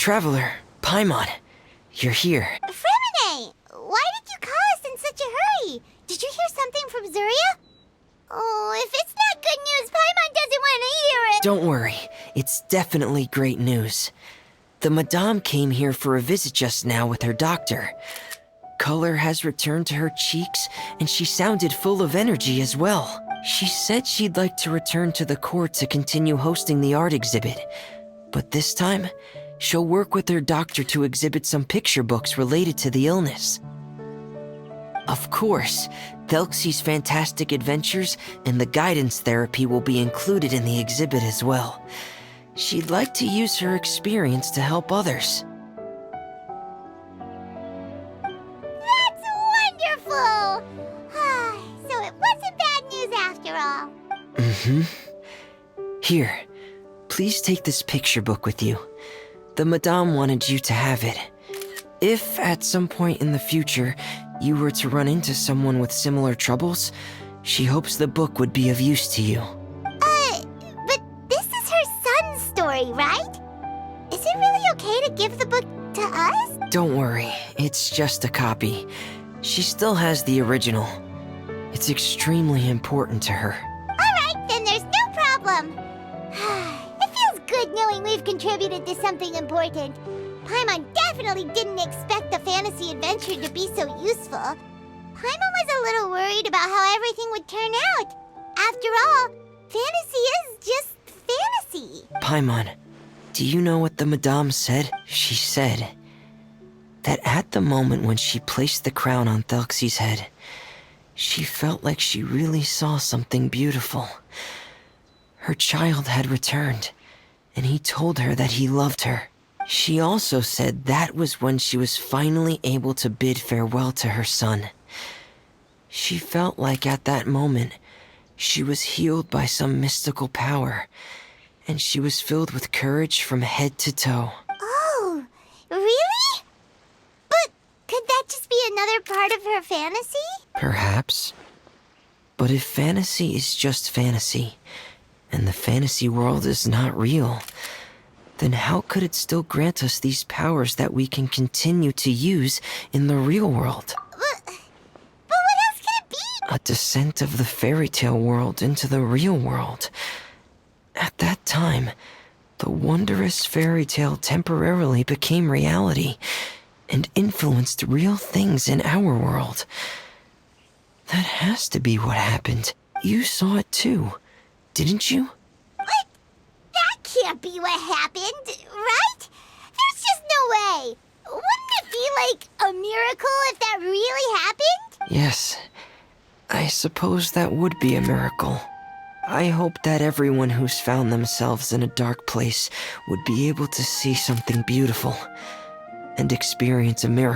Traveler, Paimon, you're here. Fremine! Why did you call us in such a hurry? Did you hear something from Zuria? Oh, if it's not good news, Paimon doesn't want to hear it! Don't worry, it's definitely great news. The Madame came here for a visit just now with her doctor. Color has returned to her cheeks, and she sounded full of energy as well. She said she'd like to return to the court to continue hosting the art exhibit. But this time, she'll work with her doctor to exhibit some picture books related to the illness. Of course, Thelxie's fantastic adventures and the guidance therapy will be included in the exhibit as well. She'd like to use her experience to help others. That's wonderful! So it wasn't bad news after all. Mm-hmm. Here, please take this picture book with you. The Madame wanted you to have it. If at some point in the future you were to run into someone with similar troubles, she hopes the book would be of use to you. But this is her son's story, right? Is it really okay to give the book to us? Don't worry, it's just a copy. She still has the original. It's extremely important to her. Alright, then there's no problem. It feels good knowing we've contributed to something important. Paimon definitely didn't expect the fantasy adventure to be so useful. Paimon was a little worried about how everything would turn out. After all, fantasy is just fantasy. Paimon, do you know what the Madame said? She said that at the moment when she placed the crown on Thelxie's head, she felt like she really saw something beautiful. Her child had returned, and he told her that he loved her. She also said that was when she was finally able to bid farewell to her son. She felt like at that moment, she was healed by some mystical power, and she was filled with courage from head to toe. Oh, really? But could that just be another part of her fantasy? Perhaps. But if fantasy is just fantasy, and the fantasy world is not real, then how could it still grant us these powers that we can continue to use in the real world? But what else could it be? A descent of the fairy tale world into the real world. At that time, the wondrous fairy tale temporarily became reality and influenced real things in our world. That has to be what happened. You saw it too, didn't you? What? That can't be what happened, right? There's just no way. Wouldn't it be like a miracle if that really happened? Yes, I suppose that would be a miracle. I hope that everyone who's found themselves in a dark place would be able to see something beautiful and experience a miracle.